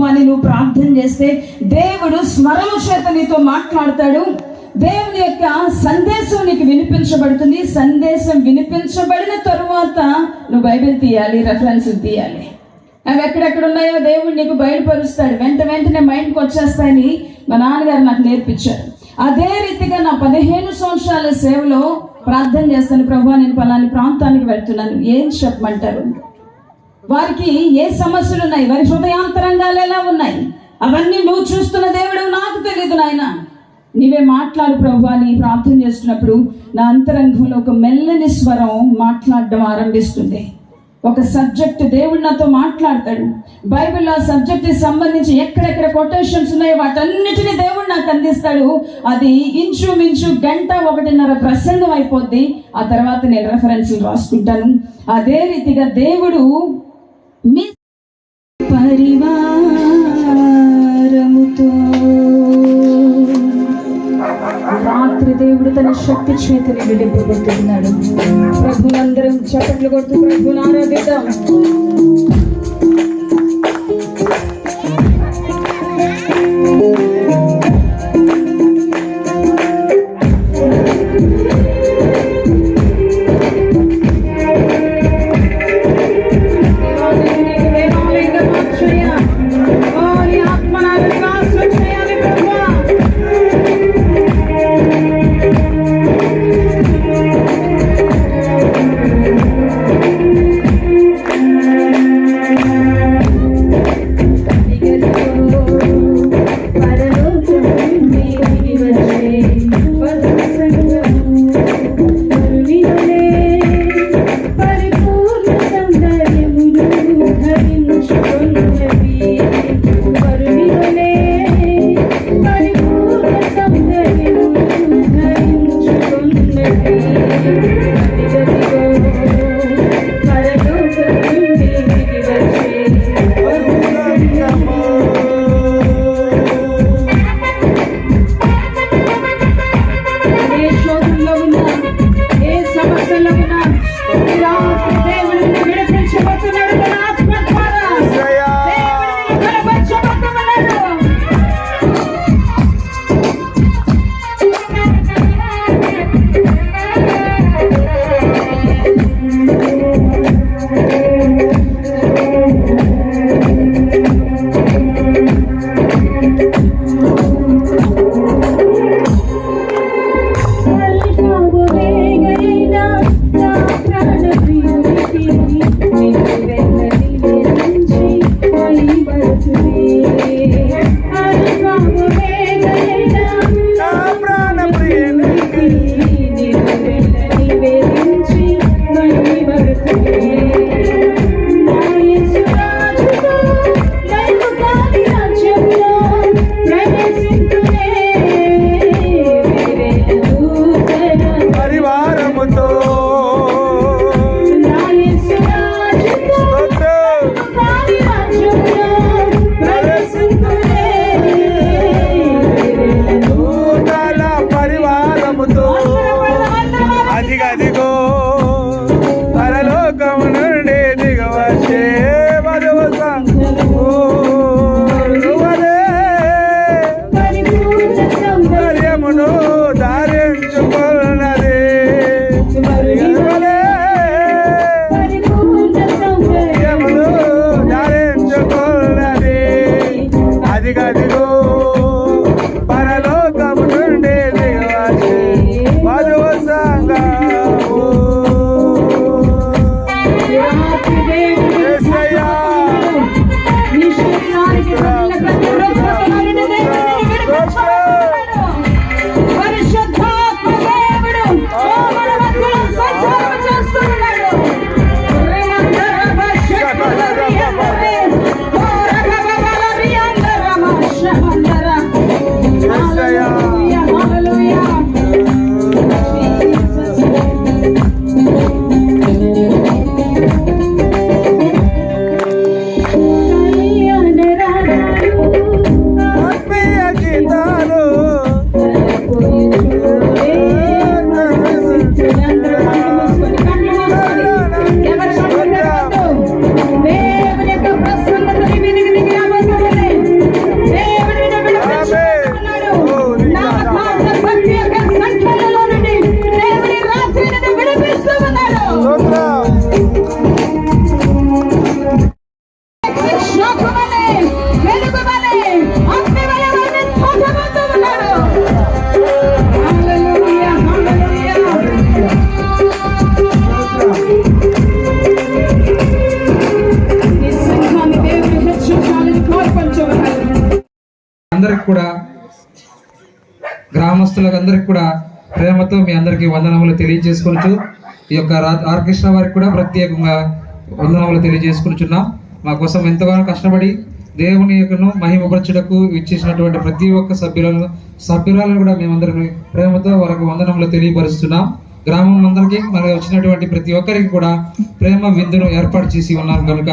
అని నువ్వు ప్రార్థన చేస్తే దేవుడు స్మరణ చేత నీతో మాట్లాడతాడు. దేవుని యొక్క సందేశం నీకు వినిపించబడుతుంది. సందేశం వినిపించబడిన తరువాత నువ్వు బైబిల్ తీయాలి, రెఫరెన్స్ తీయాలి. అవి ఎక్కడెక్కడ ఉన్నాయో దేవుడు నీకు బయలుపరుస్తాడు. వెంటనే మైండ్కి వచ్చేస్తాయని మా నాన్నగారు నాకు నేర్పించారు. అదే రీతిగా నా 15 సంవత్సరాల సేవలో ప్రార్థన చేస్తాను. ప్రభువా, నేను పలాని ప్రాంతానికి వెళ్తున్నాను, ఏం చెప్పమంటారు? వారికి ఏ సమస్యలు ఉన్నాయి, వారి హృదయాంతరంగాలు ఎలా ఉన్నాయి, అవన్నీ నువ్వు చూస్తున్న దేవుడు, నాకు తెలియదు నాయన, నీవే మాట్లాడు ప్రభువా అని ప్రార్థన చేస్తున్నప్పుడు నా అంతరంగంలో ఒక మెల్లని స్వరం మాట్లాడడం ఆరంభిస్తుంది. ఒక సబ్జెక్ట్ దేవుడు నాతో మాట్లాడతాడు. బైబిల్లో ఆ సబ్జెక్ట్కి సంబంధించి ఎక్కడెక్కడ కొటేషన్స్ ఉన్నాయో వాటన్నిటినీ దేవుడు నాకు అందిస్తాడు. అది ఇంచుమించు 1.5 ప్రసంగం అయిపోద్ది. ఆ తర్వాత నేను రెఫరెన్స్లు రాసుకుంటాను. అదే రీతిగా దేవుడు మీ పరివారముతో రాత్రి దేవుడు తన శక్తి చేతిని విడిపోతున్నాడు. ప్రభునందరం చప్పట్లు కొడుతూ ప్రభుని ఆరాధిద్దాం. యమును దారించుకున్నది యమును దారించుకున్నది అదిగదిగో పరలోకము నుండి దిగవచ్చి మధువ సంగము యేసయ్యా అందరికి కూడా గ్రామస్తులకు అందరికి కూడా ప్రేమతో మీ అందరికీ వందనములు తెలియజేసుకొచ్చు. ఈ యొక్క ఆర్కెస్ట్రా వారికి కూడా ప్రత్యేకంగా వందనములు తెలియజేసుకుంటున్నాం. మా కోసం ఎంతగానో కష్టపడి దేవుని యొక్కను మహిమపరచుటకు ఇచ్చేసినటువంటి ప్రతి ఒక్క సభ్యురాలను కూడా మేమందరం ప్రేమతో వారికి వందనములు తెలియపరుస్తున్నాం. గ్రామం అందరికీ మనకి వచ్చినటువంటి ప్రతి ఒక్కరికి కూడా ప్రేమ విందును ఏర్పాటు చేసి ఉన్నాం కనుక